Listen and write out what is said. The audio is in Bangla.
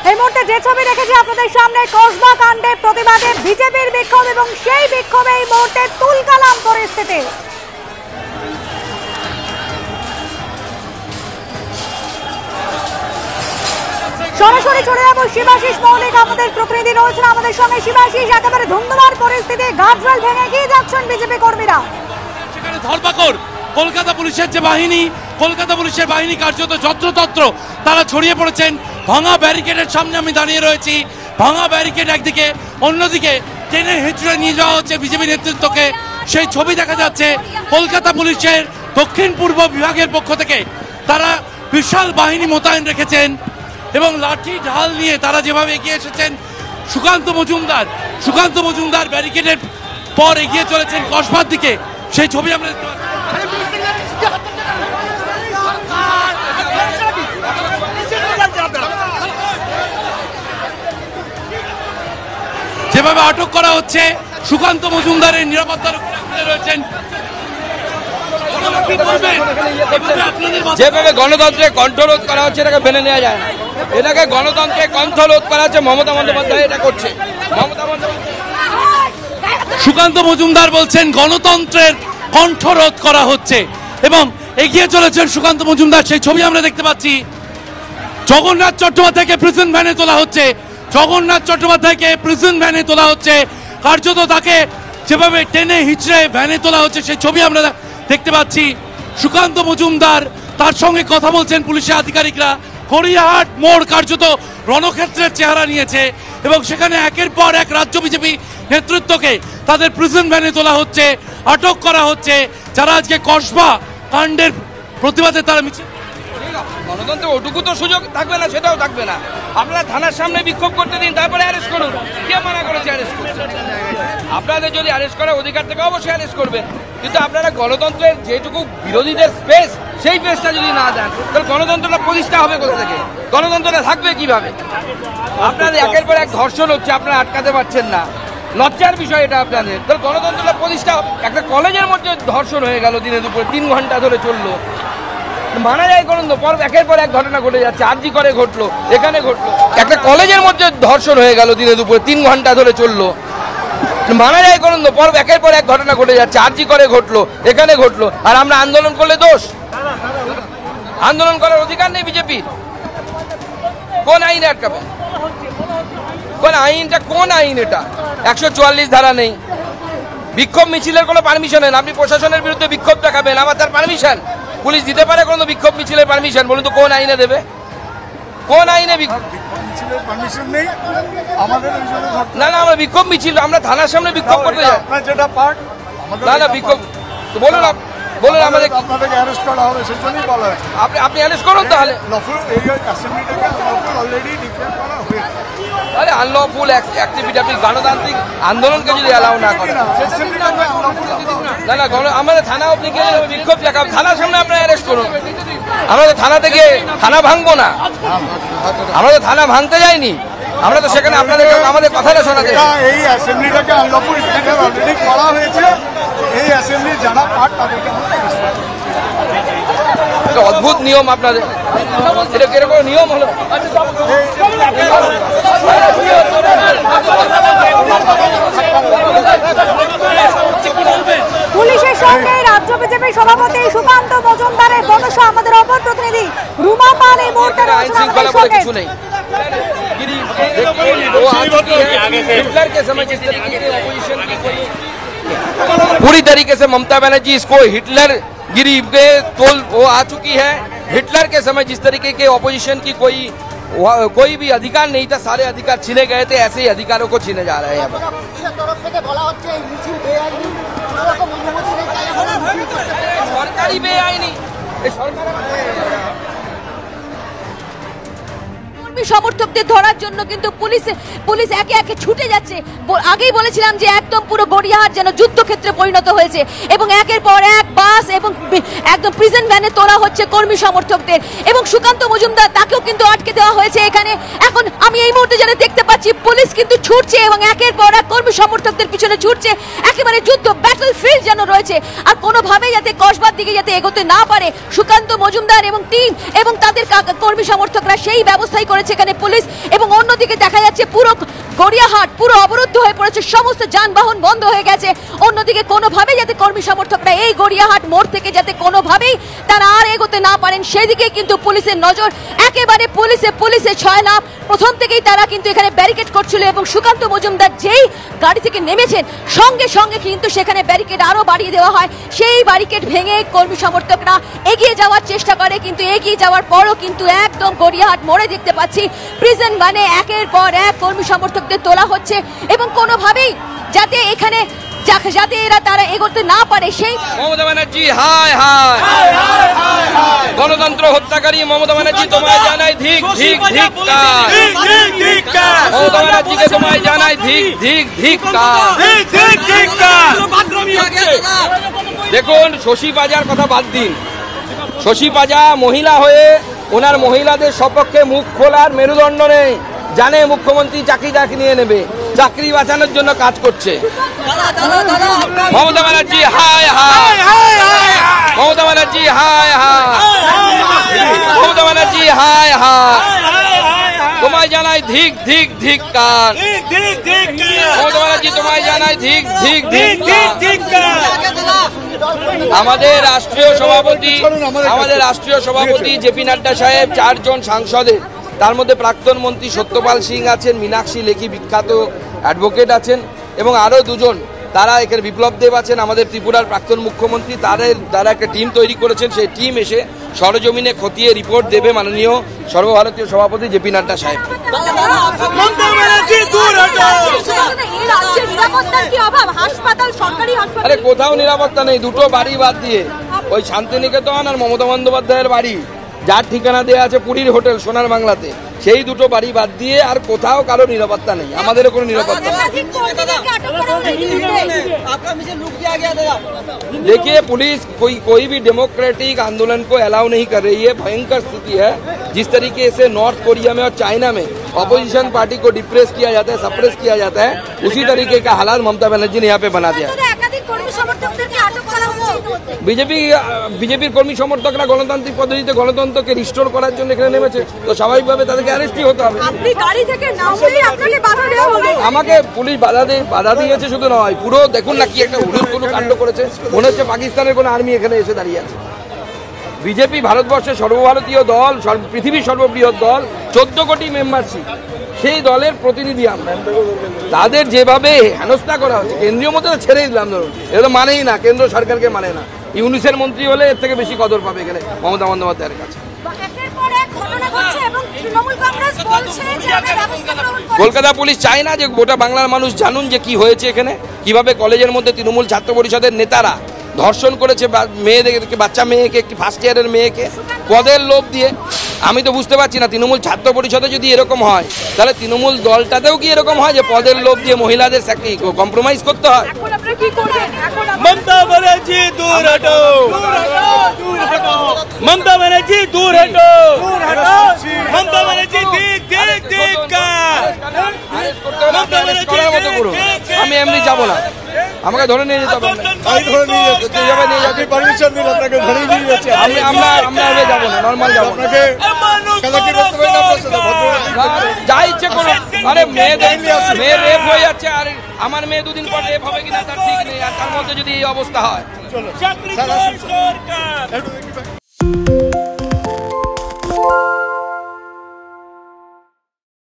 এই মুহূর্তে যে ছবি রেখেছি আপনাদের সামনে, কসবা কাণ্ডে প্রতিবাদে বিজেপির বিক্ষোভ এবং সেই বিক্ষোভে এই মুহূর্তে তুলকালাম পরিস্থিতি। সরাসরি চলে যাবো শিবাশিস মৌলিক, আমাদের প্রতিনিধি রয়েছেন আমাদের সঙ্গে। শিবাশিস, একেবারে ধুন্ধুমার পরিস্থিতি, গার্ডরেল ভেঙে গিয়ে যাচ্ছেন বিজেপি কর্মীরা। সেখানে ধরপাকড়, কলকাতা পুলিশের যে বাহিনী, কলকাতা পুলিশের বাহিনী কার্যত যত্রতত্র তারা ছড়িয়ে পড়েছেন। ভাঙা ব্যারিকেডের সামনে আমি দাঁড়িয়ে রয়েছি। ভাঙা ব্যারিকেড একদিকে, অন্যদিকে টেনে হেঁচড়ে নিয়ে যাওয়া হচ্ছে বিজেপি নেতৃত্বকে। সেই ছবি দেখা যাচ্ছে কলকাতা পুলিশের দক্ষিণ পূর্ব বিভাগের পক্ষ থেকে। তারা বিশাল বাহিনী মোতায়েন রেখেছেন এবং লাঠি ঢাল নিয়ে তারা যেভাবে এগিয়ে এসেছেন। সুকান্ত মজুমদার ব্যারিকেডের পর এগিয়ে চলেছেন কসবার দিকে, সেই ছবি আমরা দেখতে পাচ্ছি। যেভাবে আটক করা হচ্ছে সুকান্ত মজুমদারের নিরাপত্তার রয়েছেন। যেভাবে গণতন্ত্রের কণ্ঠরোধ করা হচ্ছে এটাকে মেনে নেওয়া যায় না। এটাকে গণতন্ত্রের কণ্ঠরোধ করা হচ্ছে, মমতা বন্দ্যোপাধ্যায় এটা করছে। সুকান্ত মজুমদার বলছেন গণতন্ত্রের কণ্ঠরোধ করা হচ্ছে এবং এগিয়ে চলেছেন সুকান্ত মজুমদার, সেই ছবি আমরা দেখতে পাচ্ছি। জগন্নাথ চট্টোপাধ্যায়কে প্রিজন ভ্যানে তোলা হচ্ছে, জগন্নাথ চট্টোপাধ্যায়কে প্রিজন ভ্যানে তোলা হচ্ছে। কার্যত তাকে যেভাবে টেনে হিচড়ে ভ্যানে তোলা হচ্ছে সেই ছবি আমরা দেখতে পাচ্ছি। সুকান্ত মজুমদার, তার সঙ্গে কথা বলছেন পুলিশের আধিকারিকরা। গড়িয়াহাট মোড় কার্যত রণক্ষেত্রের চেহারা নিয়েছে এবং সেখানে একের পর এক রাজ্য বিজেপি নেতৃত্বকে তাদের প্রিজন ভ্যানে তোলা হচ্ছে, আটক করা হচ্ছে, যারা আজকে কসবা কাণ্ডের প্রতিবাদে তারা মিছিল। গণতন্ত্রে ওটুকু তো সুযোগ থাকবে না, সেটাও থাকবে না। আপনারা থানার সামনে বিক্ষোভ করতে দিন, তারপরে অ্যারেস্ট করুন। কে মানা করেছে অ্যারেস্ট করতে? আপনাদের যদি অ্যারেস্ট করার অধিকার থেকে অবশ্যই অ্যারেস্ট করবেন, কিন্তু আপনারা গণতন্ত্রের যেটুকু বিরোধীদের স্পেস, সেই স্পেসটা যদি না দেন তাহলে গণতন্ত্রটা প্রতিষ্ঠা হবে কোথা থেকে? গণতন্ত্রটা থাকবে কিভাবে? আপনাদের একের পর এক ধর্ষণ হচ্ছে, আপনারা আটকাতে পারছেন না। লজ্জার বিষয় এটা আপনাদের। তাহলে গণতন্ত্রটা প্রতিষ্ঠা, একটা কলেজের মধ্যে ধর্ষণ হয়ে গেল দিনে দুপুরে, 3 ঘন্টা ধরে চললো। মানা যায় করুন তো, পর একের পর এক ঘটনা ঘটে যাচ্ছে। আরজি করে ঘটলো, এখানে ঘটলো। একটা কলেজের মধ্যে ধর্ষণ হয়ে গেল দিনে দুপুরে, 3 ঘন্টা ধরে চললো। মানা যায় করুন তো, পর একের পর এক ঘটনা ঘটে যাচ্ছে। আরজি করে ঘটলো, এখানে ঘটলো। আর আমরা আন্দোলন করলে দোষ? আন্দোলন করার অধিকার নেই বিজেপির? কোন আইনে আটকাবে? কোন আইনটা, কোন আইন এটা? 144 ধারা নেই। বিক্ষোভ মিছিলের কোনো পারমিশন নেই। আপনি প্রশাসনের বিরুদ্ধে বিক্ষোভ দেখাবেন, আমার তার পারমিশন পুলিশ দিতে পারে? কোনো বিক্ষোভ মিছিলের পারমিশন বলুন তো কোন আইনে দেবে? কোন আইনে মিছিলের পারমিশন নেই আমাদের? না না, আমরা বিক্ষোভ মিছিল, আমরা থানার সামনে বিক্ষোভ করতে যাই। আপনার যেটা পার্ট, না না বিক্ষোভ তো বলুন, বলুন আমাদের আপনাদেরকে অ্যারেস্ট করা হবে, সেজন্যই বলা হয়। আপনি অ্যারেস্ট করুন তাহলে। লফুল এই অ্যাসেম্বলিটাকে লফুল অলরেডি ডিক্লেয়ার করা হয়েছে। আরে আনলফুল অ্যাক্টিভিটি, আপনি গণতান্ত্রিক আন্দোলনকে যদি অ্যালাউ না করেন, না না আমাদের থানা অবধি গিয়ে বিক্ষোভ দেখাব, থানার সামনে আপনারা অ্যারেস্ট করুন। আমরা তো থানা থেকে থানা ভাঙবো না, আমরা তো থানা ভাঙতে যাইনি। আমরা তো সেখানে আপনাদের আমাদের কথাটা শোনাতে। এই অ্যাসেম্বলিটাকে আনলফুল ডিক্লেয়ার অলরেডি করা হয়েছে। এই অ্যাসেম্বলি যারা পার্ট তাদেরকে অদ্ভুত নিয়ম আপনাদের। এটা কিরকম নিয়ম হলো? পুলিশের সঙ্গে রাজ্য বিজেপি সভাপতি সুকান্ত মজুমদারের বচসা আমাদের অপর প্রতিনিধি রুমা পাল এই মুহূর্তে কিছু নেই। पूरी तरीके से ममता बनर्जी इसको हिटलर गिरी के तोल वो आ चुकी है। हिटलर के समय जिस तरीके के ऑपोजिशन की कोई भी अधिकार नहीं था, सारे अधिकार छीने गए थे, ऐसे ही अधिकारों को छीने जा रहे हैं। सरकारी बेआईनी সমর্থকদের ধরার জন্য কিন্তু পুলিশ একে একে ছুটে যাচ্ছে। আগেই বলেছিলাম যে একদম পুরো গড়িয়াহাট যেন যুদ্ধক্ষেত্রে পরিণত হয়েছে এবং একের পর এক বাস এবং একদম প্রিজন ভ্যানে তোলা হচ্ছে কর্মী সমর্থকদের এবং সুকান্ত মজুমদার তাকেও কিন্তু আটকে দেওয়া হয়েছে এখানে। এখন আমি এই মুহূর্তে যেন দেখতে পাচ্ছি পুলিশ কিন্তু ছুটছে এবং একের পর এক কর্মী সমর্থকদের পিছনে ছুটছে। একেবারে যুদ্ধ ব্যাটল ফিল্ড যেন রয়েছে, আর কোনোভাবেই যাতে কসবার দিকে যাতে এগোতে না পারে সুকান্ত মজুমদার এবং টিম এবং তাদের কর্মী সমর্থকরা সেই ব্যবস্থাই করেছে এখানে পুলিশ। এবং অন্য দেখা যাচ্ছে পুরো গড়িয়াহাট পুরো অবরুদ্ধ হয়ে পড়েছে, সমস্ত যানবাহন বন্ধ হয়ে গেছে। অন্যদিকে কোনোভাবেই যাতে কর্মী সমর্থকরা এই গড়িয়াহাট মোড় থেকে যাতে কোনোভাবেই তারা আর এগোতে না পারেন সেদিকে কিন্তু পুলিশের নজর, একেবারে পুলিশে ছয় লাভ। প্রথম থেকেই তারা কিন্তু এখানে ব্যারিকেড করছিল এবং সুকান্ত মজুমদার যেই গাড়ি থেকে নেমেছেন সঙ্গে সঙ্গে কিন্তু সেখানে ব্যারিকেড আরো বাড়িয়ে দেওয়া হয়। সেই ব্যারিকেড ভেঙে কর্মী সমর্থকরা এগিয়ে যাওয়ার চেষ্টা করে, কিন্তু এগিয়ে যাওয়ার পরও কিন্তু একদম গড়িয়াহাট মোড়ে দেখতে পাচ্ছি প্রিজন মানে একের পর এক কর্মী সমর্থকদের তোলা হচ্ছে এবং কোনোভাবেই যাতে এখানে যাতে তারা এগোতে না পারে সেই মমতা ব্যানার্জি হায় হায়, গণতন্ত্র হত্যাকারী মমতা ব্যানার্জি তোমায় জানাই ধিক ধিক ধিক্কার, মমতা ব্যানার্জিকে তোমায় জানাই ধিক ধিক ধিক্কার। দেখুন শশী পাজার কথা বাদ দিন, শশী পাজা মহিলা হয়ে ওনার মহিলাদের সপক্ষে মুখ খোলার মেরুদণ্ড নেই, জানে মুখ্যমন্ত্রী চাকরি নিয়ে নেবে, চাকরি বাঁচানোর জন্য কাজ করছে। মমতা ব্যানার্জি হায় হায়, মমতা ব্যানার্জি হায় হায়, মমতা ব্যানার্জি হায় হায়, তোমায় জানাই ধিক ধিক ধিক্কার, মমতা ব্যানার্জি তোমায় জানাই ধিক ধিক ধিক্কার। আমাদের রাষ্ট্রীয় সভাপতি জেপি নাড্ডা সাহেব 4 জন সাংসদের, তার মধ্যে প্রাক্তন মন্ত্রী সত্যপাল সিং আছেন, মীনাক্ষী লেখি বিখ্যাত অ্যাডভোকেট আছেন এবং আরও 2 জন, তারা এখানে বিপ্লব দেব আছেন আমাদের ত্রিপুরার প্রাক্তন মুখ্যমন্ত্রী, তারা একটা টিম তৈরি করেছেন। সেই টিম এসে সরজমিনে খতিয়ে রিপোর্ট দেবে মাননীয় সর্বভারতীয় সভাপতি জেপি নাড্ডা সাহেব। আরে কোথাও নিরাপত্তা নেই, 2টো বাড়ি বাদ দিয়ে ওই শান্তিনিকেতন আর মমতা বন্দ্যোপাধ্যায়ের বাড়ি, যার ঠিকানা দেওয়া আছে পুরীর হোটেল সোনার বাংলাতে, সেই 2টো বাড়ি বাদ দিয়ে আর কোথাও কারো নিরাপত্তা নেই, আমাদেরও কোনো নিরাপত্তা নেই। देखिए पुलिस कोई भी डेमोक्रेटिक आंदोलन को अलाउ नहीं कर रही है, भयंकर स्थिति है। जिस तरीके से नॉर्थ कोरिया में और चाइना में ऑपोजिशन पार्टी को डिप्रेस किया जाता है, सप्रेस किया जाता है, उसी तरीके का हालात ममता बनर्जी ने यहाँ पे बना दिया। বিজেপির কর্মী সমর্থকরা গণতান্ত্রিক পদ্ধতিতে গণতন্ত্রকে রিস্টোর করার জন্য এখানে নেমেছে, তো স্বাভাবিকভাবে তাদেরকে অ্যারেস্টই হতে হবে। আমাকে পুলিশ বাধা দিয়েছে শুধু নয়, পুরো দেখুন না কি একটা হুলস্থুল কাণ্ড করেছে, মনে হচ্ছে পাকিস্তানের কোনো আর্মি এখানে এসে দাঁড়িয়ে আছে। বিজেপি ভারতবর্ষের সর্বভারতীয় দল, পৃথিবীর সর্ববৃহৎ দল, 14 কোটি মেম্বারশিপ, সেই দলের প্রতিনিধি আমরা, তাদের যেভাবে হেনস্থা করা হচ্ছে, কেন্দ্রীয় মন্ত্রী ছেড়েই দিলাম, ধরুন এটা তো মানেই না, কেন্দ্র সরকারকে মানে না, ইউনিসের মন্ত্রী হলে এর থেকে বেশি কদর পাবে এখানে মমতা বন্দ্যোপাধ্যায়ের কাছে। কলকাতা পুলিশ চায় না যে গোটা বাংলার মানুষ জানুন যে কি হয়েছে এখানে, কিভাবে কলেজের মধ্যে তৃণমূল ছাত্র পরিষদের নেতারা ধর্ষণ করেছে মেয়েদেরকে, বাচ্চা মেয়েকে, একটি ফার্স্ট ইয়ারের মেয়েকে পদের লোভ দিয়ে। আমি তো বুঝতে পারছি না, তৃণমূল ছাত্র পরিষদে যদি এরকম হয় তাহলে তৃণমূল দলটাতেও কি এরকম হয় যে পদের লোভ দিয়ে মহিলাদের কম্প্রোমাইজ করতে হয়? মমতা ব্যানার্জি দূর হটো, মমতা ব্যানার্জি দূর হটো, মমতা ব্যানার্জি দিক দিক দিক, আমি এমনি যাবো না, আমাকে ধরে নিয়ে যেতে হবে, আমরা যাবো না, নর্মাল যাবো না, যা ইচ্ছে করো। আরে মেয়ে রেপ হয়ে যাচ্ছে, আর আমার মেয়ে 2 দিন পর রেপ হবে কিনা তার ঠিক নেই, আর তার মধ্যে যদি এই অবস্থা হয়।